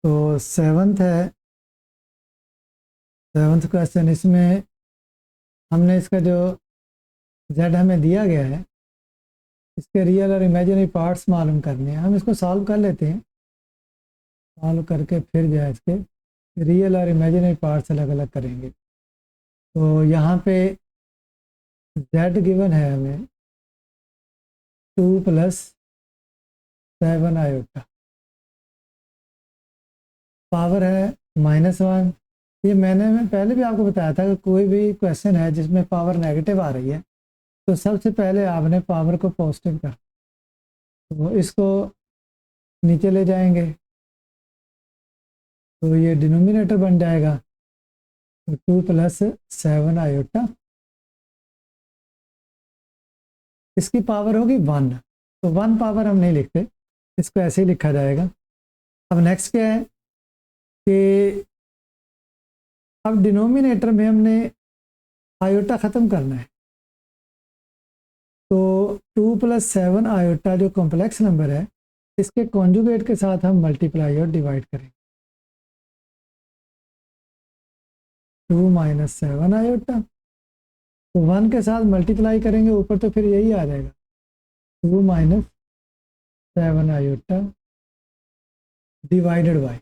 तो सेवन्थ है, seventh question. इसमें हमने इसका जो जेड हमें दिया गया है, इसके रियल और इमेजिनरी पार्ट्स मालूम करने हैं। हम इसको सॉल्व कर लेते हैं, सॉल्व करके फिर जो है इसके रियल और इमेजिनरी पार्ट्स अलग अलग करेंगे। तो यहाँ पे जेड गिवन है हमें 2 + 7 आयोटा, पावर है -1। ये मैंने पहले भी आपको बताया था कि कोई भी क्वेश्चन है जिसमें पावर नेगेटिव आ रही है तो सबसे पहले आपने पावर को पॉजिटिव कर, तो इसको नीचे ले जाएंगे तो ये डिनोमिनेटर बन जाएगा। तो 2 + 7 आयोटा, इसकी पावर होगी 1। तो 1 पावर हम नहीं लिखते, इसको ऐसे ही लिखा जाएगा। अब नेक्स्ट क्या है कि अब डिनोमिनेटर में हमने आयोटा ख़त्म करना है। तो 2 + 7 आयोटा जो कॉम्प्लेक्स नंबर है, इसके कॉन्जुगेट के साथ हम मल्टीप्लाई और डिवाइड करेंगे। 2 - 7 आयोटा, तो 1 के साथ मल्टीप्लाई करेंगे ऊपर तो फिर यही आ जाएगा 2 - 7 आयोटा डिवाइडेड बाई,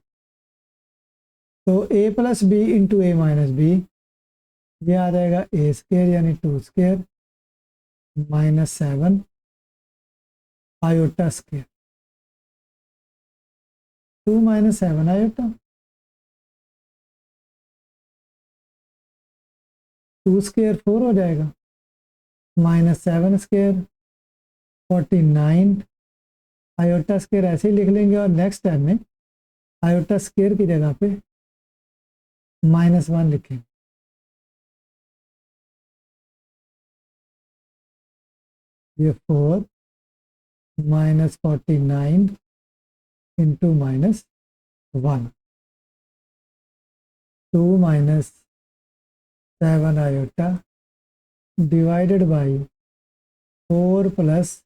तो a + b × a - b, ये आ जाएगा a² यानी 2² -7 आयोटा स्क्वायर। 2 - 7 आयोटा, 2² 4 हो जाएगा, -7² 49 आयोटा स्क्वायर ऐसे ही लिख लेंगे और नेक्स्ट टाइम में आयोटा स्क्वायर की जगह पे -1 लिखेंगे। ये 4 -49 × -1, 2 - 7 आयोटा डिवाइडेड बाई 4 +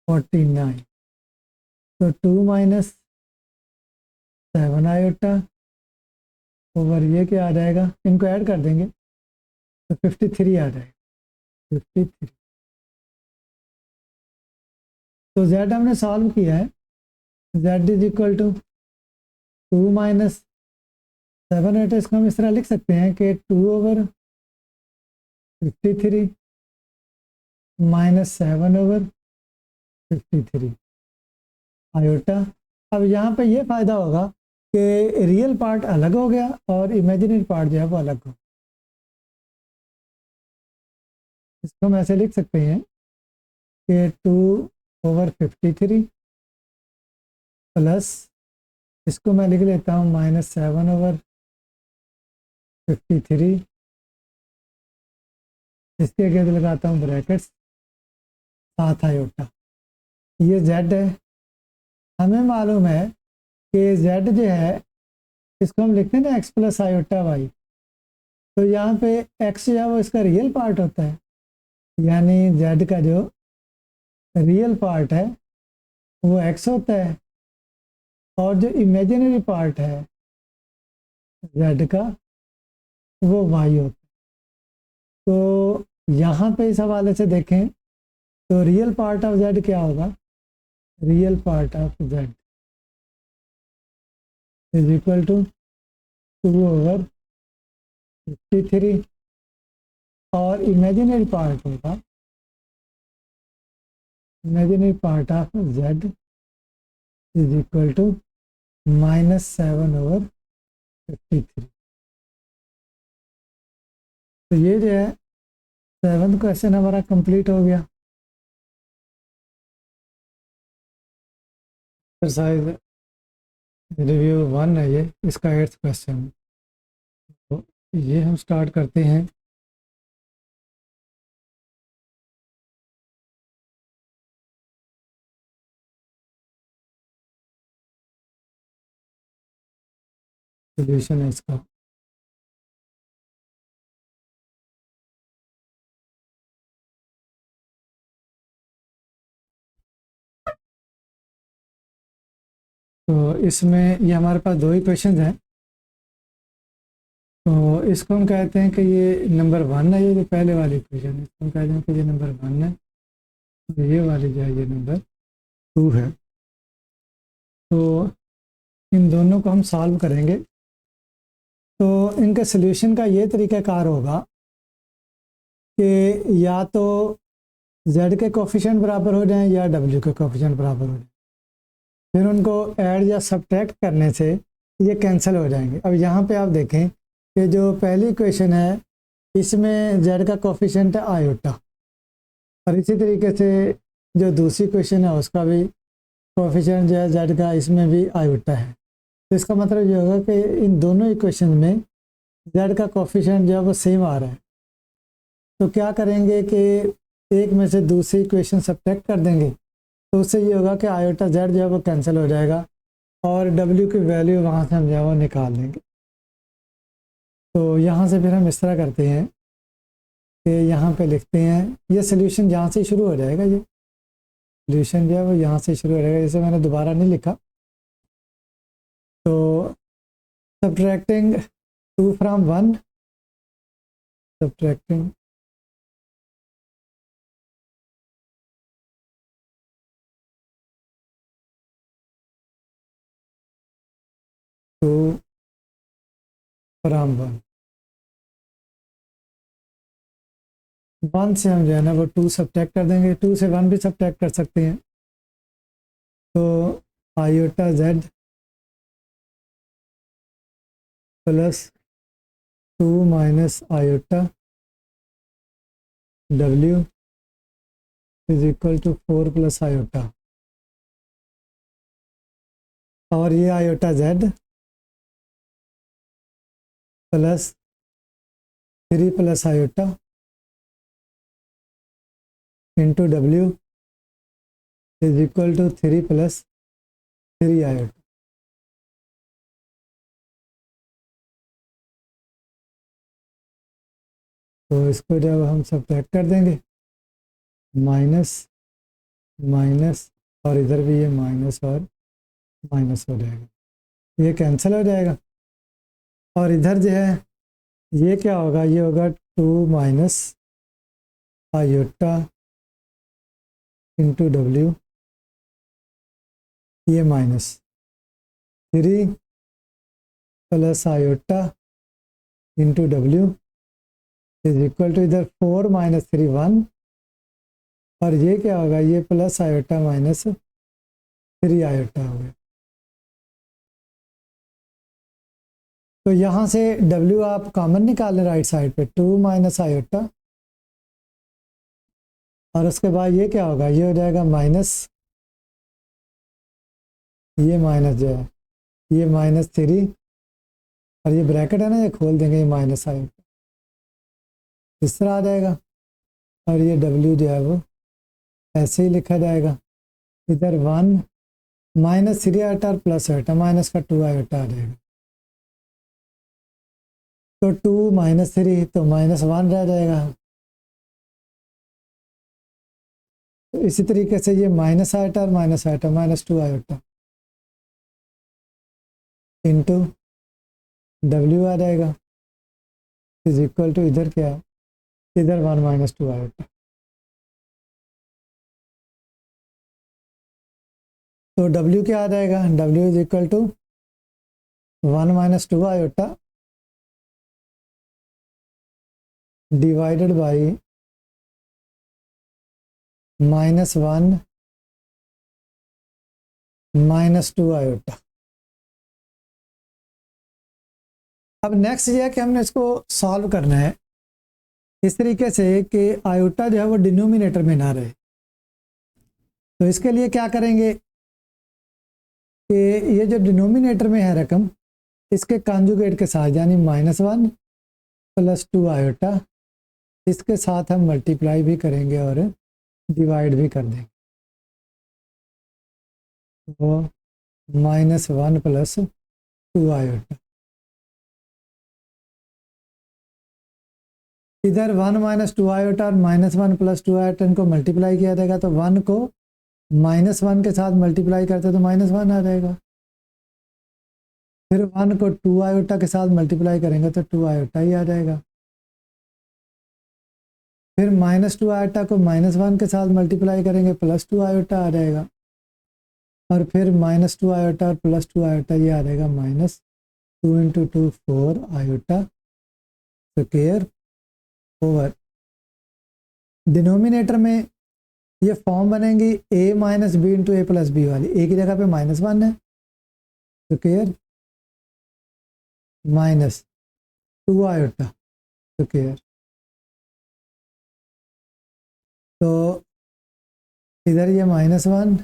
49, तो 2 - 7 आयोटा ओवर ये क्या आ जाएगा, इनको ऐड कर देंगे तो 53 आ जाएगा, 53। तो z हमने सॉल्व किया है, z = 2 - 7 आयोटा। इसको हम इस तरह लिख सकते हैं कि 2/53 -7/53 आयोटा। अब यहाँ पे ये फ़ायदा होगा कि रियल पार्ट अलग हो गया और इमेजिनरी पार्ट जो है वो अलग हो। इसको हम ऐसे लिख सकते हैं कि 2/53 प्लस, इसको मैं लिख लेता हूँ -7/53, इसके आगे लगाता हूँ ब्रैकेट्स 7 आयोटा। ये z है, हमें मालूम है कि z जो है इसको हम लिखते हैं ना x + आयोटा y। तो यहाँ पे x जो है वो इसका रियल पार्ट होता है, यानी z का जो रियल पार्ट है वो x होता है और जो इमेजिनरी पार्ट है z का वो y होता है। तो यहाँ पे इस हवाले से देखें तो रियल पार्ट ऑफ z क्या होगा, रियल पार्ट ऑफ z = 2/53 और इमेजिनरी पार्ट होगा, इमेजिनरी पार्ट ऑफ z = -7/53। तो ये जो है 7th क्वेश्चन हमारा कंप्लीट हो गया। एक्सरसाइज रिव्यू 1 है ये, इसका 8th क्वेश्चन। तो ये हम स्टार्ट करते हैं। सोल्यूशन है इसका। तो इसमें ये हमारे पास दो ही क्वेश्चन हैं। तो इसको हम कहते हैं कि ये नंबर 1 है, ये जो पहले वाली इक्वेशन है इसको हम कहते हैं कि ये नंबर 1 है, तो ये वाली जो है ये नंबर 2 है। तो इन दोनों को हम सॉल्व करेंगे। तो इनके सल्यूशन का ये तरीक़ाकार होगा कि या तो z के कोफिशिएंट बराबर हो जाएं या w के कोफिशिएंट बराबर हो जाएं, फिर उनको ऐड या सब्ट्रैक्ट करने से ये कैंसिल हो जाएंगे। अब यहाँ पे आप देखें कि जो पहली इक्वेशन है इसमें z का कोफिशिएंट है आयोटा, और इसी तरीके से जो दूसरी इक्वेशन है उसका भी कोफिशिएंट जो है z का इसमें भी आयोटा है। तो इसका मतलब ये होगा कि इन दोनों इक्वेशन में z का कोफिशिएंट जो है वो सेम आ रहा है। तो क्या करेंगे कि एक में से दूसरी इक्वेशन सब्ट्रैक्ट कर देंगे, तो उससे ये होगा कि आयोटा z जो है वो कैंसिल हो जाएगा और w की वैल्यू वहाँ से हम जो है वो निकाल देंगे। तो यहाँ से फिर हम इस तरह करते हैं कि यहाँ पे लिखते हैं, ये सोल्यूशन यहाँ से शुरू हो जाएगा, ये सोल्यूशन जो है वो यहाँ से शुरू हो जाएगा, जैसे मैंने दोबारा नहीं लिखा। तो सब्ट्रैक्टिंग 2 from 1, सब्ट्रैक्टिंग 2 from 1 से हम जो है ना वो 2 सब्ट्रैक्ट कर देंगे, 2 से 1 भी सब्ट्रैक्ट कर सकते हैं। तो iota z plus 2 minus iota w is equal to 4 plus iota, और ये iota z plus 3 plus iota into w is equal to 3 plus 3 iota. तो इसको जब हम सब्ट्रैक्ट कर देंगे, माइनस माइनस और इधर भी ये माइनस और माइनस हो जाएगा, ये कैंसिल हो जाएगा। और इधर जो है ये क्या होगा, ये होगा 2 माइनस आयोटा इंटू w, ये minus 3 plus iota into w is equal to इधर 4 माइनस 3 1, और ये क्या होगा, ये प्लस आयोटा माइनस 3 आयोटा हो गया। तो यहाँ से w आप कॉमन निकाल लें राइट साइड पे, 2 माइनस आयोटा, और उसके बाद ये क्या होगा, ये हो जाएगा माइनस, ये माइनस जो है ये माइनस 3, और ये ब्रैकेट है ना ये खोल देंगे, ये माइनस आयोटा इस तरह आ जाएगा, और ये w जो है वो ऐसे ही लिखा जाएगा। इधर 1 माइनस 3 आयोटा और प्लस आयोटा, माइनस का 2 आयोटा आ जाएगा। तो 2 माइनस 3 तो माइनस 1 रह जाएगा। तो इसी तरीके से ये माइनस आयोटा और minus iota, minus 2 iota into w आ जाएगा इज इक्वल टू इधर क्या है, इधर 1 माइनस 2 आयोटा। तो w क्या आ जाएगा, w is equal to 1 minus 2 iota divided by minus 1 minus 2 iota. अब नेक्स्ट ये है कि हमने इसको सॉल्व करना है इस तरीके से कि आयोटा जो है वो डिनोमिनेटर में ना रहे। तो इसके लिए क्या करेंगे कि ये जो डिनोमिनेटर में है रकम, इसके कॉन्जुगेट के साथ यानी -1 प्लस 2 आयोटा, इसके साथ हम मल्टीप्लाई भी करेंगे और डिवाइड भी कर देंगे। वो -1 प्लस 2 आयोटा, इधर 1 माइनस 2 आयोटा और -1 प्लस 2 आयोटा इनको मल्टीप्लाई किया जाएगा। तो 1 को -1 के साथ मल्टीप्लाई करते तो -1 आ जाएगा, फिर 1 को 2 आयोटा के साथ मल्टीप्लाई करेंगे तो 2 आयोटा ही आ जाएगा। फिर -2 आयोटा को -1 के साथ मल्टीप्लाई करेंगे +2 आयोटा आ जाएगा। और फिर -2 आयोटा और +2 आयोटा ये आ जाएगा -2 × 2 4 आयोटा स्क्वायर ओवर डिनोमिनेटर में ये फॉर्म बनेंगी a - b × a + b वाली। a की जगह पे -1 है स्क्वायर -2 आयोटा स्क्वायर। तो इधर ये -1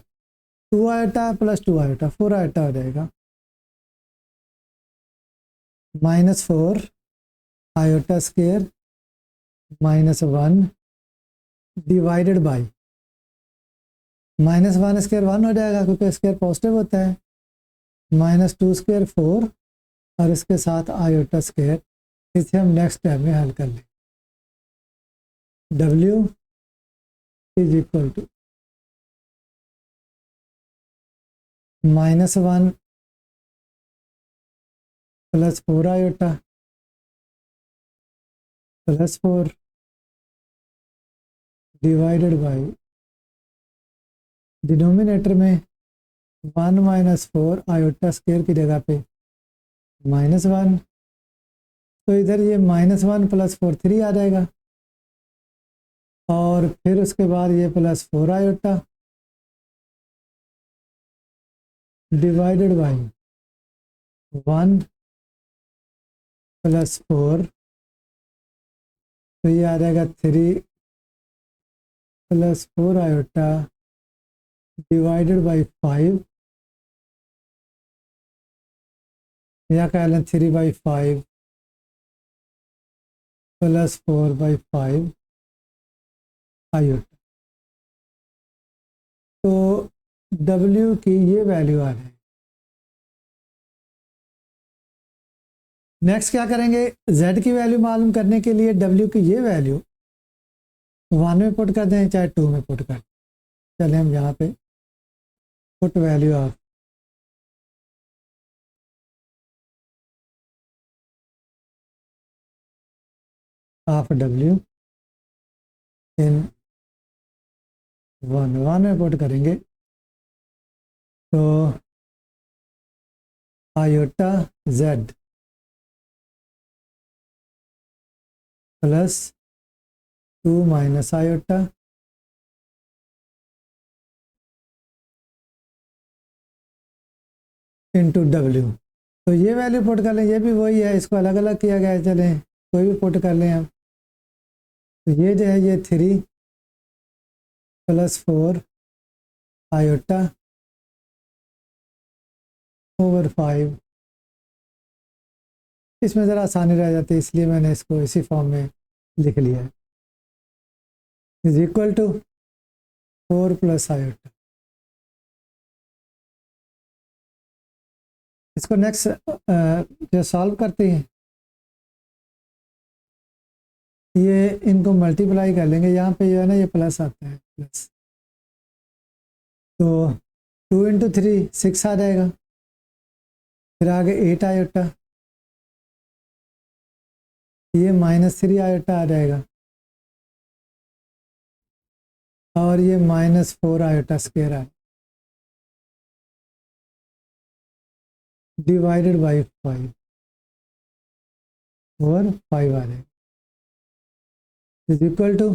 2 आयोटा +2 आयोटा 4 आयोटा हो जाएगा। -4 iota square -1 divided by -1 square 1 हो जाएगा क्योंकि स्क्वायर पॉजिटिव होता है। -2 स्क्वायर 4 और इसके साथ आयोटा स्क्वायर। इसे हम नेक्स्ट स्टेप में हल कर लें। W is equal to -1 + 4 iota +4 divided by denominator में 1 - 4 आयोटा स्क्वायर की जगह पे -1। तो इधर ये -1 + 4 3 आ जाएगा। और फिर उसके बाद ये +4 आयोटा डिवाइडेड बाई 1 + 4। तो ये आ जाएगा 3 + 4 आयोटा डिवाइडेड बाई 5 या कह लें 3/5 + 4/5 आयोटा। तो W की ये वैल्यू आ जाएगी। नेक्स्ट क्या करेंगे, Z की वैल्यू मालूम करने के लिए W की ये वैल्यू 1 में पुट कर दें चाहे 2 में पुट कर दें। चले हम यहाँ पे पुट वैल्यू ऑफ W इन 1 में पुट करेंगे तो iota Z +2 - iota into W। तो ये वैल्यू पुट कर लें, ये भी वही है, इसको अलग अलग किया गया है। चलें कोई भी पुट कर लें हम। तो ये जो है ये 3 + 4 आयोटा ओवर 5। इसमें ज़रा आसानी रह जाती है इसलिए मैंने इसको इसी फॉर्म में लिख लिया है। Is equal to 4 + iota. इसको नेक्स्ट जो सॉल्व करते हैं ये इनको मल्टीप्लाई कर लेंगे। यहाँ पे जो है ना ये प्लस आता है प्लस। तो 2 × 3 6 आ जाएगा। फिर आगे 8 आयोटा, ये -3 आयोटा आ जाएगा। और ये -4 आयोटा स्क्वायर है डिवाइडेड बाई 5 और 5 आ जाएगा is equal to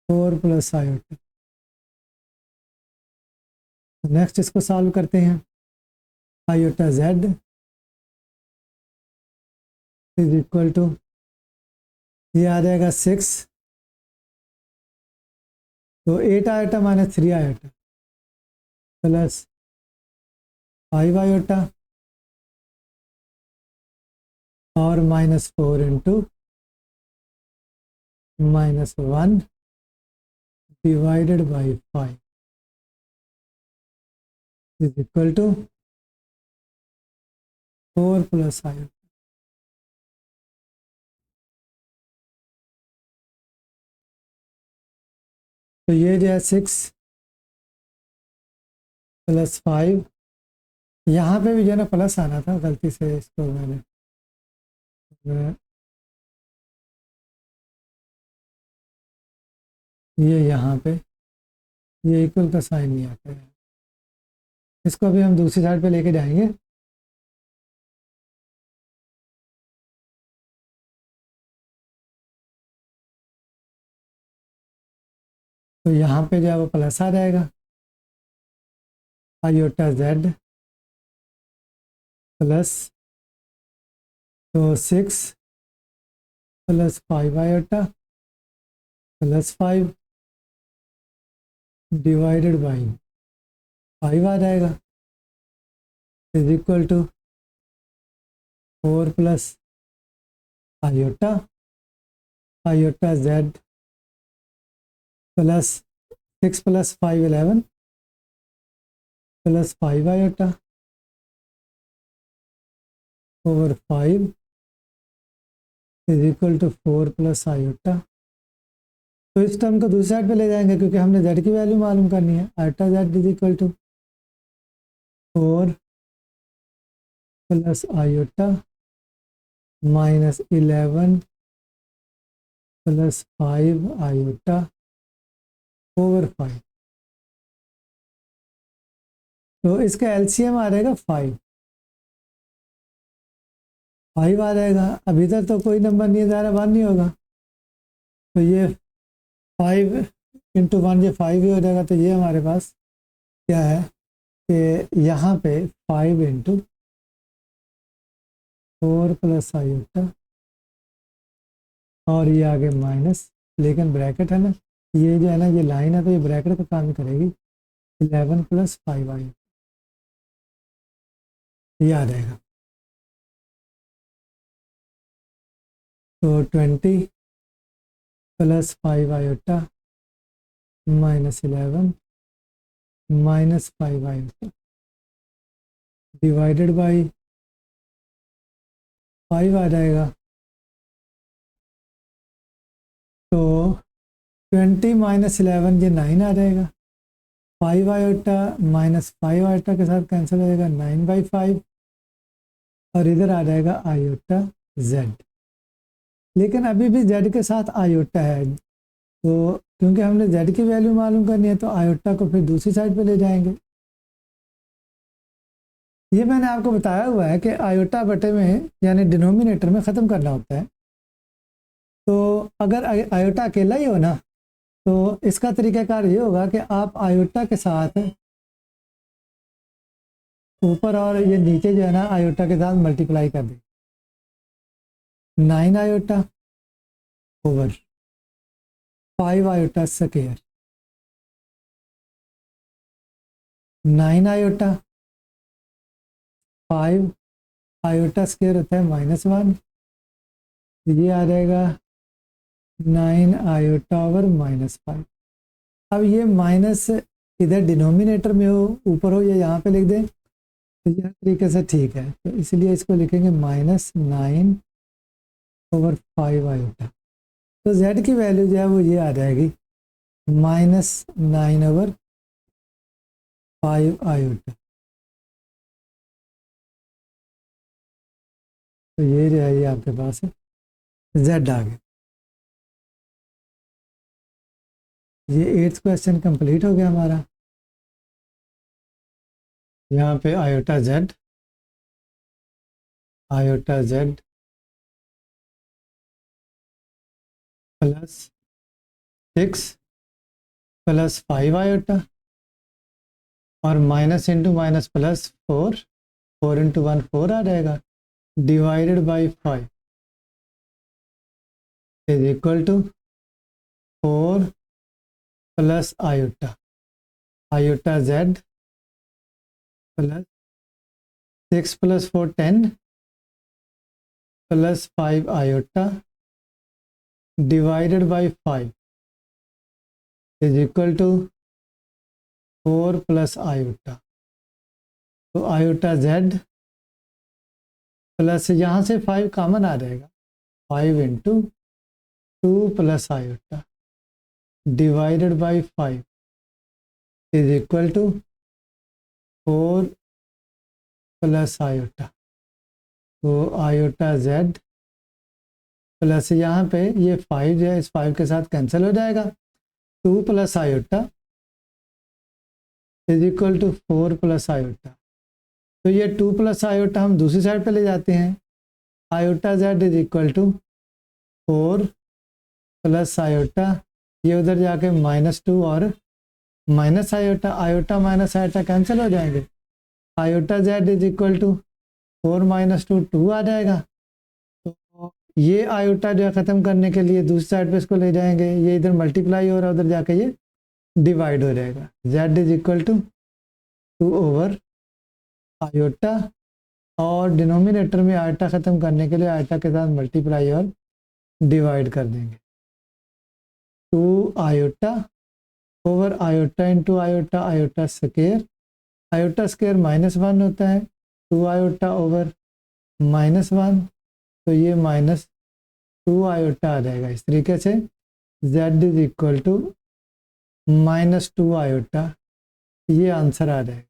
4 + iota. Next इसको सॉल्व करते हैं। Iota Z is equal to ये आ जाएगा 6। तो 8 आयोटा -3 आयोटा प्लस 5 आयोटा और -4 × -1 divided by 5 is equal to 4 + iota. तो ये जो है 6 + 5 यहाँ पे भी जो है ना प्लस आना था, गलती से इसको मैंने ये यहाँ पे ये इक्वल का साइन नहीं आता है, इसको अभी हम दूसरी साइड पे लेके जाएंगे। तो यहाँ पे जो है वो प्लस आ जाएगा, आयोटा जेड प्लस, तो 6 plus 5 iota plus 5 divided by 5 आ जाएगा, is equal to 4 plus iota, iota z plus 6 plus 5 11 plus 5 iota over 5 is equal to 4 plus iota. तो इस टर्म को दूसरी साइड पे ले जाएंगे क्योंकि हमने जेड की वैल्यू मालूम करनी है। Iota z is equal to 4 plus iota minus 11 plus 5 iota over 5। तो इसका एलसीएम आ जाएगा 5 आ जाएगा। अब इधर तो कोई नंबर नहीं है, ज़ाहिर 1 नहीं होगा, तो ये 5 इंटू 1 ये 5 ही हो जाएगा। तो ये हमारे पास क्या है कि यहाँ पे 5 इंटू 4 प्लस आयोटा और ये आगे माइनस, लेकिन ब्रैकेट है ना, ये जो है ना ये लाइन है तो ये ब्रैकेट का काम करेगी। 11 प्लस 5 आयोटा ये आ जाएगा। तो 20 plus 5 iota minus 11 minus 5 iota divided by 5 आ जाएगा। तो 20 माइनस 11 ये 9 आ जाएगा। 5 आयोटा माइनस 5 आयोटा के साथ कैंसिल हो जाएगा, 9/5 और इधर आ जाएगा आयोटा जेड। लेकिन अभी भी जेड के साथ आयोटा है, तो क्योंकि हमने जेड की वैल्यू मालूम करनी है तो आयोटा को फिर दूसरी साइड पे ले जाएंगे। ये मैंने आपको बताया हुआ है कि आयोटा बटे में यानी डिनोमिनेटर में ख़त्म करना होता है। तो अगर आयोटा अकेला ही हो ना तो इसका तरीक़ाकार ये होगा कि आप आयोटा के साथ ऊपर और ये नीचे जो है ना आयोटा के साथ मल्टीप्लाई कर दें। 9 iota over 5 iota square, 9 iota 5 iota square होता है -1, ये आ जाएगा 9 आयोटा ओवर -5। अब ये माइनस इधर डिनोमिनेटर में हो, ऊपर हो या यहाँ पे लिख दें तो यह तरीके से ठीक है। तो इसलिए इसको लिखेंगे -9 ओवर 5 आयोटा। तो z की वैल्यू जो है वो ये आ जाएगी -9 ओवर 5 आयोटा। तो ये जो है ये आपके पास है z आ गया। ये 8th क्वेश्चन कंप्लीट हो गया हमारा। यहाँ पे iota z plus 6 plus 5 iota और minus into minus plus 4 into 1 4 आ जाएगा, divided by 5 is equal to 4 plus iota, iota z plus 6 plus 4 10 plus 5 iota divided by 5 is equal to 4 plus iota. तो iota z plus यहाँ से 5 common आ जाएगा, 5 into 2 plus iota divided by 5 is equal to 4 plus iota, तो iota z plus यहाँ पे ये 5 जो है इस 5 के साथ कैंसिल हो जाएगा, 2 plus iota is equal to 4 plus iota. तो ये 2 प्लस आयोटा हम दूसरी साइड पे ले जाते हैं, iota z is equal to 4 plus iota, ये उधर जाके -2 और minus iota, iota minus iota cancel हो जाएंगे, iota z is equal to 4 - 2 2 आ जाएगा। तो ये आयोटा जो है ख़त्म करने के लिए दूसरी साइड पे इसको ले जाएंगे, ये इधर मल्टीप्लाई हो रहा है, उधर जाके ये डिवाइड हो जाएगा, z is equal to 2 over iota, और डिनोमिनेटर में आयोटा ख़त्म करने के लिए आयोटा के साथ मल्टीप्लाई और डिवाइड कर देंगे, 2 iota over iota into iota, iota square, iota square -1 होता है, 2 आयोटा ओवर -1, तो ये -2 आयोटा आ जाएगा। इस तरीके से z is equal to -2 iota, ये आंसर आ जाएगा।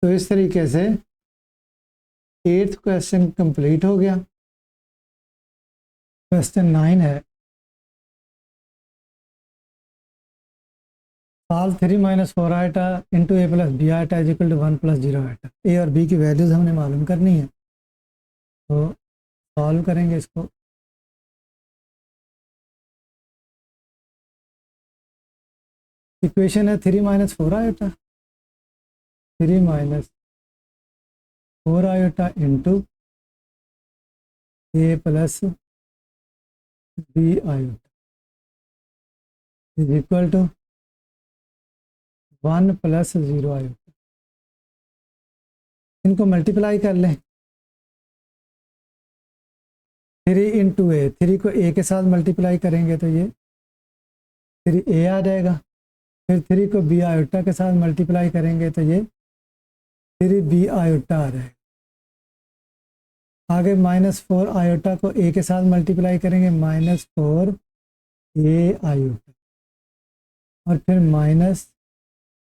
तो इस तरीके से 8th क्वेश्चन कंप्लीट हो गया। क्वेश्चन 9 है, solve 3 - 4 iota into a + b iota is equal to 1 + 0 iota. A और बी की वैल्यूज हमने मालूम करनी है, तो सॉल्व करेंगे इसको। इक्वेशन है 3 - 4 iota, 3 - 4 iota into a + b iota is equal to 1 + 0 iota. इनको मल्टीप्लाई कर लें, 3 इंटू ए, 3 को a के साथ मल्टीप्लाई करेंगे तो ये 3a आ जाएगा, फिर 3 को b आयोटा के साथ मल्टीप्लाई करेंगे तो ये 3b आयोटा आ जाएगा। आगे -4 आयोटा को a के साथ मल्टीप्लाई करेंगे, -4a आयोटा, और फिर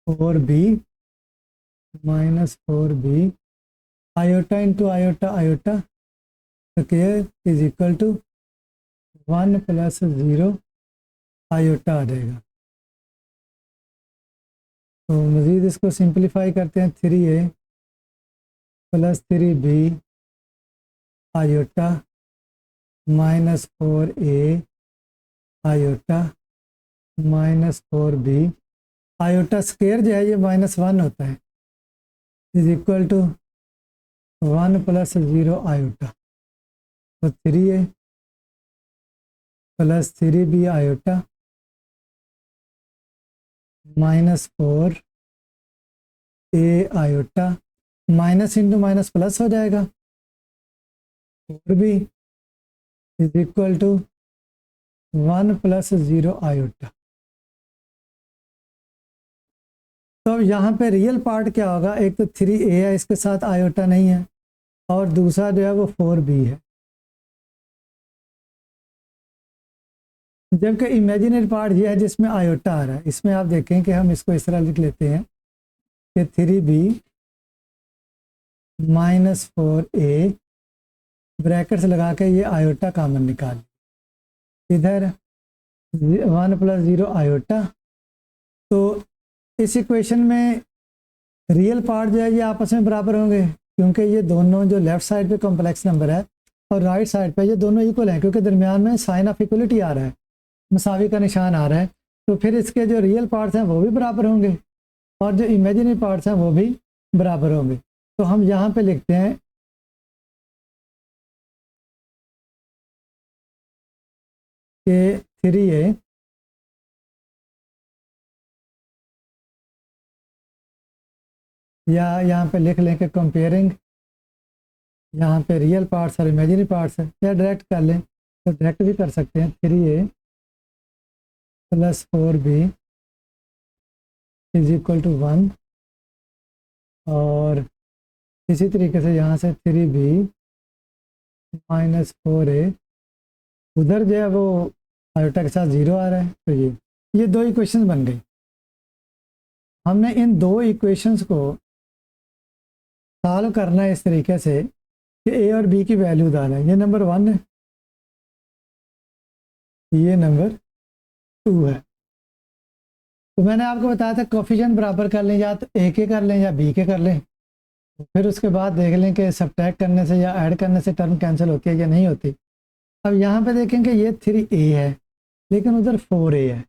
-4b iota into iota, iota square is equal to 1 + 0 iota आ जाएगा। तो मज़ीद इसको सिंप्लीफाई करते हैं, 3a + 3b iota -4a iota -4b iota square जो है ये -1 होता है, इज इक्वल टू 1 + 0 आयोटा, तो 3a + 3b iota -4a iota, minus into minus plus हो जाएगा, 4b is equal to 1 + 0 iota. तो अब यहाँ पे रियल पार्ट क्या होगा, एक तो 3a है, इसके साथ आयोटा नहीं है, और दूसरा जो है वो 4b है, जबकि इमेजिनरी पार्ट ये है जिसमें आयोटा आ रहा है। इसमें आप देखें कि हम इसको इस तरह लिख लेते हैं कि 3b - 4a ब्रैकेट्स लगा के ये आयोटा कॉमन निकाल, इधर 1 + 0 आयोटा। तो इस इक्वेशन में रियल पार्ट जो है ये आपस में बराबर होंगे, क्योंकि ये दोनों जो लेफ्ट साइड पे कॉम्प्लेक्स नंबर है और राइट साइड पे ये दोनों इक्वल हैं, क्योंकि दरमियान में साइन ऑफ इक्वलिटी आ रहा है, मसावी का निशान आ रहा है। तो फिर इसके जो रियल पार्ट्स हैं वो भी बराबर होंगे और जो इमेजिनरी पार्ट्स हैं वो भी बराबर होंगे। तो हम यहाँ पे लिखते हैं कि 3a या यहाँ पे लिख लें कि कंपेयरिंग, यहाँ पे रियल पार्ट्स और इमेजिनरी पार्ट्स है, या डायरेक्ट कर लें तो डायरेक्ट भी कर सकते हैं, 3a + 4b is equal to 1, और इसी तरीके से यहाँ से 3b - 4a, उधर जो है वो आयोटा के साथ 0 आ रहा है, तो ये दो इक्वेशन बन गई। हमने इन दो इक्वेशंस को सॉल्व करना है इस तरीके से कि ए और बी की वैल्यू डालें। ये नंबर 1 है, ये नंबर 2 है। तो मैंने आपको बताया था कोफिशिएंट बराबर कर लें, या तो ए के कर लें या बी के कर लें, फिर उसके बाद देख लें कि सब्ट्रैक्ट करने से या ऐड करने से टर्म कैंसिल होती है या नहीं होती। अब यहाँ पे देखेंगे ये 3a है लेकिन उधर 4a है,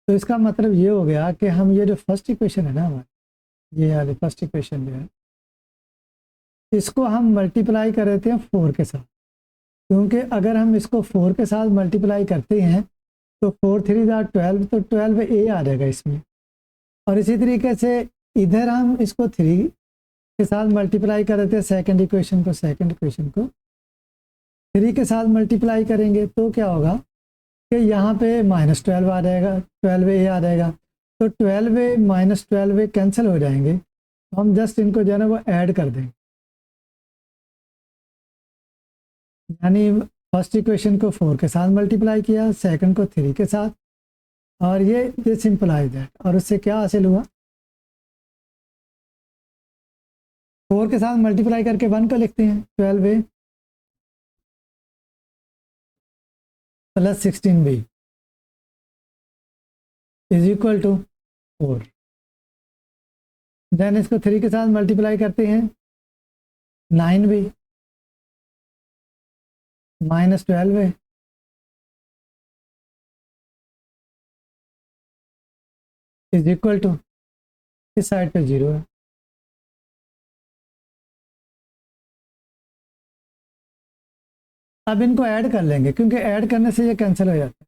तो इसका मतलब ये हो गया कि हम ये जो फर्स्ट इक्वेशन है ना हमारी, ये वाली फर्स्ट इक्वेशन जो है, इसको हम मल्टीप्लाई कर देते हैं 4 के साथ, क्योंकि अगर हम इसको 4 के साथ मल्टीप्लाई करते हैं तो 4 3 12, तो 12a आ जाएगा इसमें। और इसी तरीके से इधर हम इसको 3 के साथ मल्टीप्लाई कर देते हैं सेकंड इक्वेशन को 3 के साथ मल्टीप्लाई करेंगे तो क्या होगा कि यहाँ पे -12 आ जाएगा, 12a आ जाएगा। तो 12a माइनस 12a कैंसिल हो जाएंगे, तो हम जस्ट इनको जो है ना वो ऐड कर देंगे। यानी फर्स्ट इक्वेशन को 4 के साथ मल्टीप्लाई किया, सेकंड को 3 के साथ, और ये सिंपलाइज है। और उससे क्या हासिल हुआ, 4 के साथ मल्टीप्लाई करके 1 को लिखते हैं, 12a plus 16b is equal to 4। Then इसको 3 के साथ मल्टीप्लाई करते हैं, 9b minus 12a is equal to, इस साइड पे 0 है। अब इनको ऐड कर लेंगे, क्योंकि ऐड करने से ये कैंसिल हो जाता है।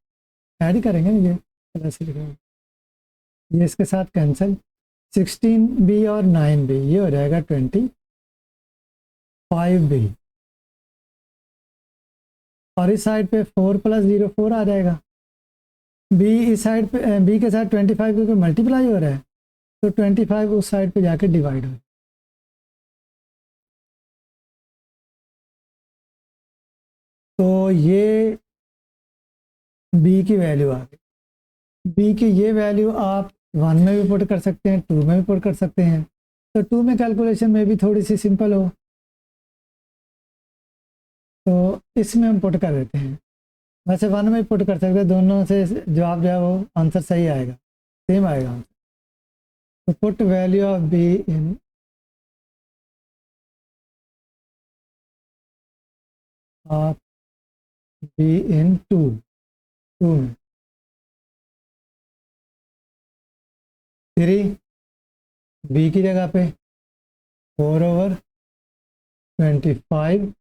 ऐड करेंगे ना, ये प्लस लिखेंगे, ये इसके साथ कैंसिल, 16b और 9b ये हो जाएगा 25b, और इस साइड पे 4 + 0 4 आ जाएगा। b इस साइड पे, b के साथ 25 क्योंकि मल्टीप्लाई हो रहा है, तो 25 उस साइड पे जाके डिवाइड हो। तो ये b की वैल्यू आ गई। b की ये वैल्यू आप 1 में भी पुट कर सकते हैं, 2 में भी पुट कर सकते हैं। तो 2 में कैलकुलेशन में भी थोड़ी सी सिंपल हो, तो इसमें हम पुट कर देते हैं। वैसे 1 में पुट कर सकते हैं, दोनों से जवाब जो है वो आंसर सही आएगा, सेम आएगा आंसर। तो put value of b in of b इन 2 में 3 b की जगह पे 4/25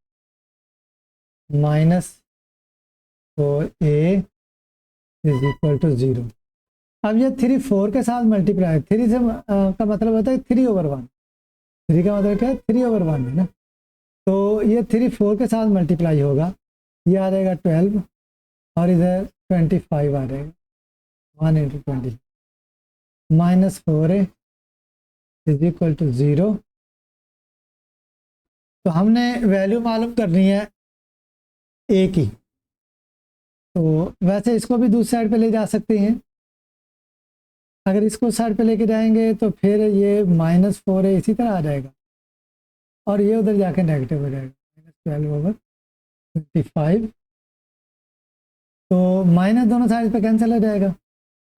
minus 4a is equal to 0। अब ये 3 4 के साथ मल्टीप्लाई, 3 से का मतलब होता है 3/1। 3 का मतलब क्या है, 3/1 है ना। तो ये 3 4 के साथ मल्टीप्लाई होगा, ये आ जाएगा 12, और इधर 25 आ जाएगा, 1 × 20 minus 4a is equal to 0। तो हमने वैल्यू मालूम करनी है a की, तो वैसे इसको भी दूसरी साइड पे ले जा सकते हैं। अगर इसको साइड पे लेके जाएंगे तो फिर ये -4a इसी तरह आ जाएगा, और ये उधर जाके नेगेटिव हो जाएगा, -12/25। तो माइनस दोनों साइड पे कैंसिल हो जाएगा,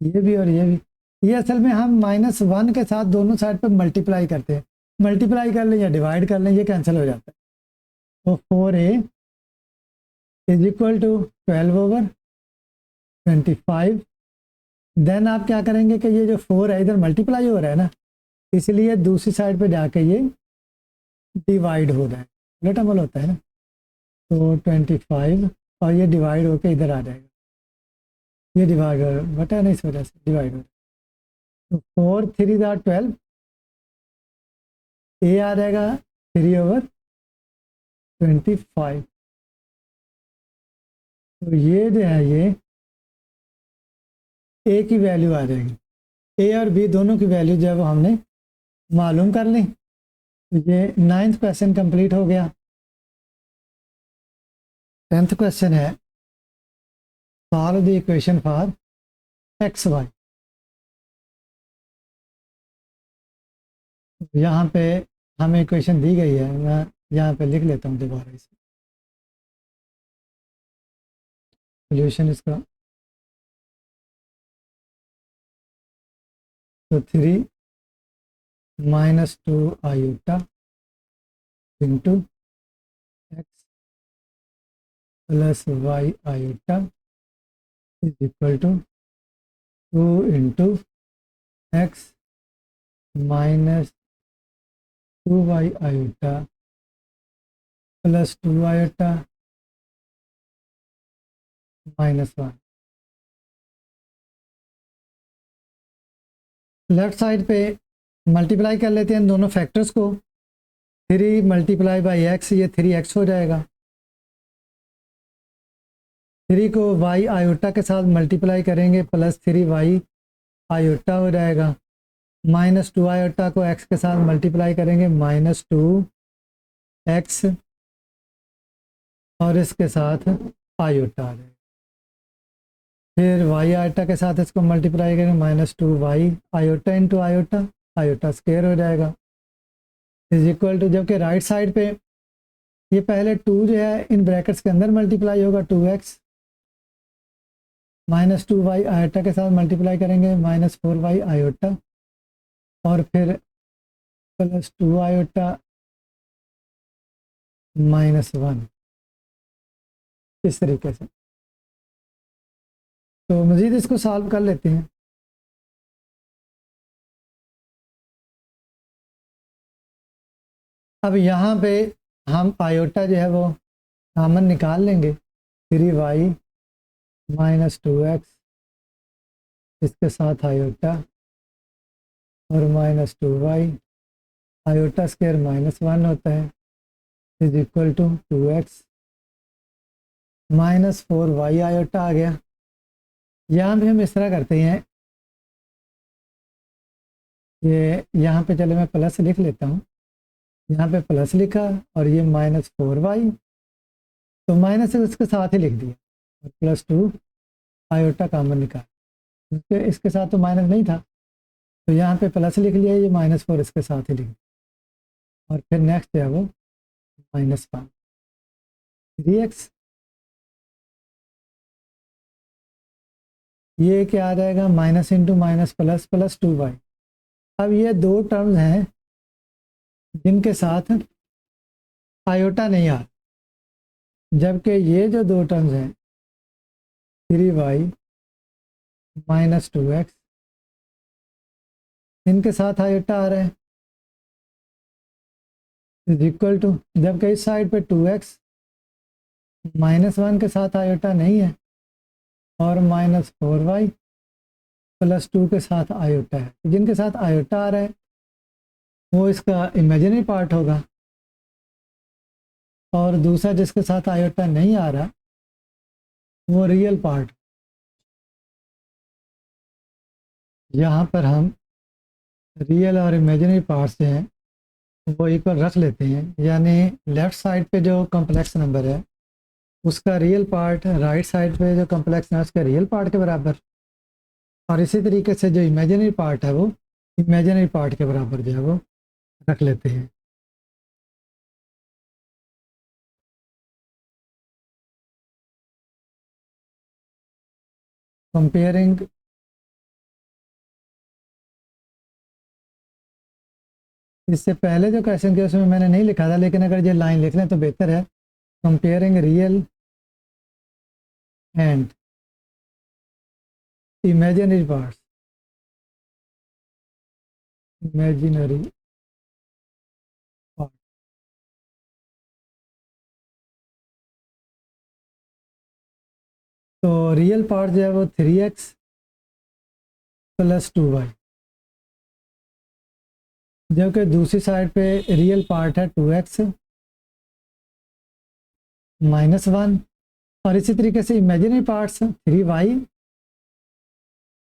ये भी और ये भी। ये असल में हम -1 के साथ दोनों साइड पे मल्टीप्लाई करते हैं, मल्टीप्लाई कर लें या डिवाइड कर लें, ये कैंसिल हो जाता है। तो 4a is equal to 12/25। Then आप क्या करेंगे कि ये जो 4 है इधर मल्टीप्लाई हो रहा है ना, इसलिए दूसरी साइड पे जाके ये डिवाइड हो रहा है, उलटा-पुलटा होता है ना। तो 25 और ये डिवाइड होके इधर आ जाएगा, ये डिवाइड हो रहा है, बटा नहीं, इस वजह से डिवाइड हो रहा है। तो 4 3 12, a आ जाएगा 3/25। तो ये जो है ये a की वैल्यू आ जाएगी। a और b दोनों की वैल्यू जो है वो हमने मालूम कर ली। तो ये 9th क्वेश्चन कंप्लीट हो गया। 10th क्वेश्चन है, solve the equation for x y। यहाँ पे हमें इक्वेशन दी गई है, मैं यहाँ पे लिख लेता हूँ दोबारा इसे, सोल्यूशन इसका। तो 3 minus 2 iota into x plus y iota is equal to 2 into x minus 2 y iota plus 2 iota minus 1। Left side पे मल्टीप्लाई कर लेते हैं दोनों फैक्टर्स को। 3 मल्टीप्लाई बाई एक्स, ये 3x हो जाएगा। 3 को y आयोटा के साथ मल्टीप्लाई करेंगे प्लस 3y आयोटा हो जाएगा। माइनस 2 आयोटा को x के साथ मल्टीप्लाई करेंगे माइनस 2x, और इसके साथ आयोटा आ जाएगा। फिर y आयोटा के साथ इसको मल्टीप्लाई करेंगे minus 2y iota into iota, iota square हो जाएगा इज इक्वल टू, जबकि राइट साइड पे ये पहले 2 जो है इन ब्रैकेट्स के अंदर मल्टीप्लाई होगा 2x, माइनस 2y आयोटा के साथ मल्टीप्लाई करेंगे माइनस 4y आयोटा, और फिर प्लस 2 आयोटा माइनस 1, इस तरीके से। तो मज़ीद इसको सॉल्व कर लेते हैं। अब यहाँ पे हम आयोटा जो है वो कॉमन निकाल लेंगे। 3y माइनस 2x, इसके साथ आयोटा और minus 2y, iota square minus 1 होता है is equal to 2x minus 4y iota आ गया। यहाँ भी हम इस तरह करते हैं, ये यहाँ पे चलो मैं प्लस लिख लेता हूँ, यहाँ पे प्लस लिखा और ये माइनस 4y, तो माइनस इसके साथ ही लिख दिया, और प्लस 2 आयोटा कॉमन निकाल, इसके साथ तो माइनस नहीं था तो यहाँ पे प्लस लिख लिया, ये माइनस 4 इसके साथ ही लिख दिया, और फिर नेक्स्ट है वो माइनस 5 3x, ये क्या आ जाएगा minus into minus plus plus 2y। अब ये दो टर्म्स हैं जिनके साथ आयोटा नहीं आ, जबकि ये जो दो टर्म्स हैं 3y माइनस 2x, इनके साथ आयोटा आ रहा है इज इक्वल टू, जबकि इस साइड पे 2x माइनस 1 के साथ आयोटा नहीं है, और माइनस 4y प्लस 2 के साथ आयोटा है। जिनके साथ आयोटा आ रहा है वो इसका इमेजिनरी पार्ट होगा, और दूसरा जिसके साथ आयोटा नहीं आ रहा वो रियल पार्ट। यहाँ पर हम रियल और इमेजिनरी पार्ट से हैं वो इक्वल रख लेते हैं, यानी लेफ़्ट साइड पे जो कॉम्प्लेक्स नंबर है उसका रियल पार्ट राइट साइड पे जो कॉम्प्लेक्स है उसका रियल पार्ट के बराबर, और इसी तरीके से जो इमेजिनरी पार्ट है वो इमेजिनरी पार्ट के बराबर जो है वो रख लेते हैं। कंपेयरिंग इससे पहले जो क्वेश्चन के उसमें मैंने नहीं लिखा था, लेकिन अगर ये लाइन लिख लें तो बेहतर है। Comparing real and imaginary parts, imaginary part. तो रियल पार्ट जो है वो 3x प्लस 2y, जबकि दूसरी साइड पे रियल पार्ट है 2x माइनस 1, और इसी तरीके से imaginary parts 3y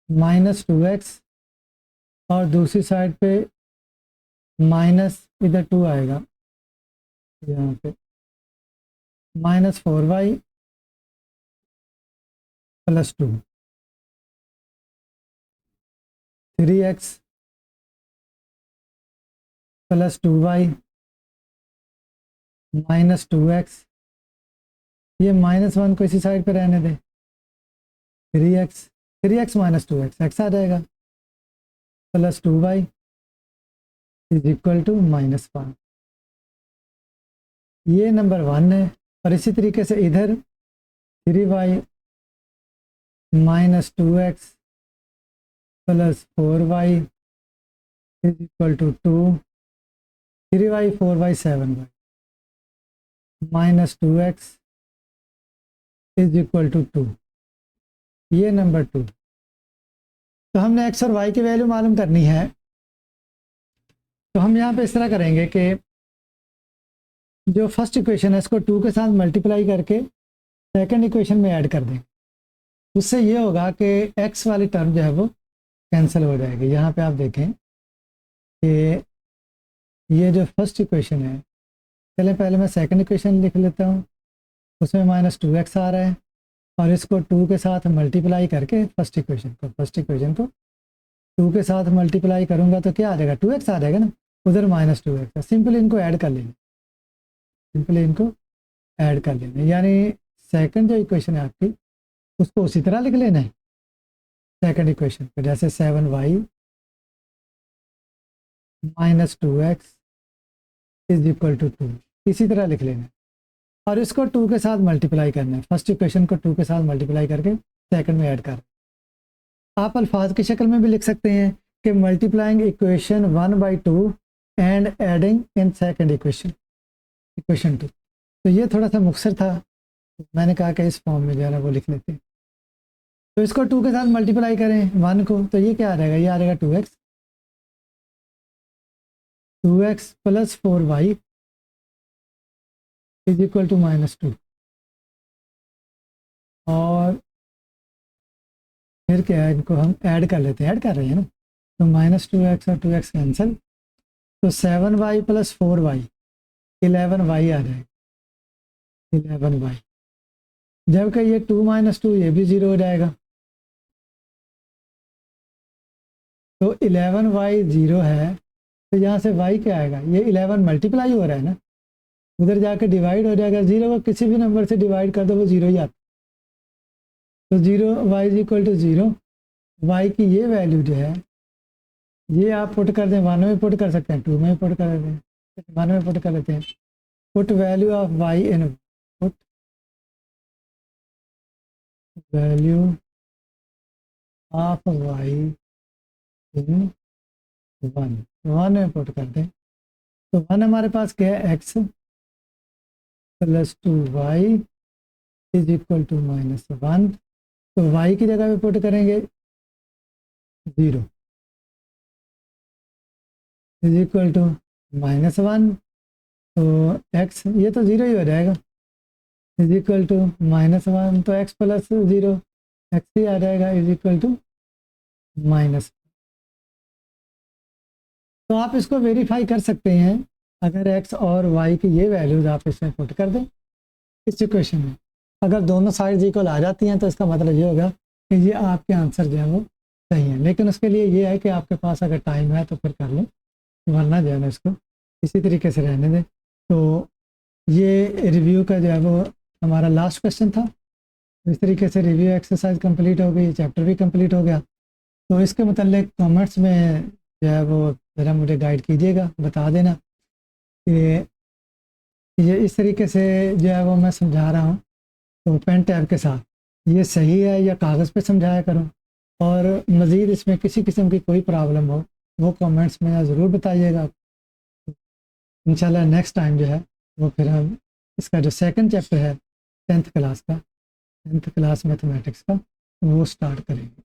minus 2x, और दूसरी साइड पे माइनस इधर 2 आएगा, यहाँ पे minus 4y plus 2, 3x plus 2y minus 2x, ये -1 को इसी साइड पे रहने दें, 3x माइनस 2x, x आ जाएगा, plus 2y is equal to -1। ये नंबर 1 है। और इसी तरीके से इधर 3y minus 2x plus 4y is equal to 2, 3y 4y 7y minus 2x is equal to 2, ये नंबर 2। तो हमने x और y की वैल्यू मालूम करनी है। तो हम यहाँ पे इस तरह करेंगे कि जो फर्स्ट इक्वेशन है इसको 2 के साथ मल्टीप्लाई करके सेकंड इक्वेशन में ऐड कर दें। उससे ये होगा कि x वाली टर्म जो है वो कैंसिल हो जाएगी। यहाँ पे आप देखें कि ये जो फर्स्ट इक्वेशन है, चलें पहले मैं सेकंड इक्वेशन लिख लेता हूँ, उसमें -2x आ रहा है और इसको 2 के साथ मल्टीप्लाई करके फर्स्ट इक्वेशन को 2 के साथ मल्टीप्लाई करूँगा तो क्या आ जाएगा, 2x आ जाएगा ना, उधर -2x है। सिंपली इनको ऐड कर लेंगे, यानी सेकंड जो इक्वेशन है आपकी उसको उसी तरह लिख लेना है सेकंड इक्वेशन पे, जैसे 7y minus 2x is equal to 2, इसी तरह लिख लेना है। और इसको 2 के साथ मल्टीप्लाई करना है, फर्स्ट इक्वेशन को 2 के साथ मल्टीप्लाई करके सेकंड में ऐड कर। आप अल्फाज की शक्ल में भी लिख सकते हैं कि multiplying equation 1/2 and adding in second equation 2। तो ये थोड़ा सा मुख्तसर था, मैंने कहा कि इस फॉर्म में जो है ना वो लिख लेते हैं। तो इसको 2 के साथ मल्टीप्लाई करें 1 को, तो ये क्या आ जाएगा, ये आ जाएगा 2x plus 4y is equal to -2। और फिर क्या है, इनको हम ऐड कर लेते हैं, ऐड कर रहे हैं ना, तो -2x और 2x कैंसिल, तो 7y प्लस 4y 11y आ जाएगा, 11y। जबकि ये 2 - 2 ये भी 0 हो जाएगा, तो 11y 0 है, तो यहाँ से y क्या आएगा, ये 11 मल्टीप्लाई हो रहा है ना, उधर जाके डिवाइड हो जाएगा, 0 को किसी भी नंबर से डिवाइड कर दो वो 0 ही आता। तो 0 y is equal to 0, y की ये वैल्यू जो है ये आप पुट कर दें, 1 में पुट कर सकते हैं, 2 में पुट कर देते हैं, 1 में पुट कर देते हैं। Put value of y in put value of y इन 1 में पुट कर दें, तो 1 हमारे पास क्या है, x plus 2y is equal to -1। तो y की जगह पे पुट करेंगे 0 इज इक्वल टू -1, तो x ये तो 0 ही हो जाएगा, इज इक्वल टू -1, तो x प्लस 0 x ही आ जाएगा, इज इक्वल टू -। तो आप इसको वेरीफाई कर सकते हैं, अगर x और y की ये वैल्यूज आप इसमें पुट कर दें इस इक्वेशन में, अगर दोनों साइड्स इक्वल आ जाती हैं तो इसका मतलब ये होगा कि ये आपके आंसर जो है वो सही है। लेकिन उसके लिए ये है कि आपके पास अगर टाइम है तो फिर कर लें, वरना जो है ना इसको इसी तरीके से रहने दें। तो ये रिव्यू का जो है वो हमारा लास्ट क्वेश्चन था। इस तरीके से रिव्यू एक्सरसाइज कंप्लीट हो गई, चैप्टर भी कंप्लीट हो गया। तो इसके मतलब कमेंट्स में जो है वो ज़रा मुझे गाइड कीजिएगा, बता देना कि ये इस तरीके से जो है वो मैं समझा रहा हूँ, तो पेन टैब के साथ ये सही है या कागज़ पे समझाया करूँ। और मज़ीद इसमें किसी किस्म की कोई प्रॉब्लम हो वो कमेंट्स में ज़रूर बताइएगा। इंशाल्लाह नेक्स्ट टाइम जो है वो फिर हम इसका जो सेकंड चैप्टर है 10th क्लास मैथमेटिक्स का वो स्टार्ट करेंगे।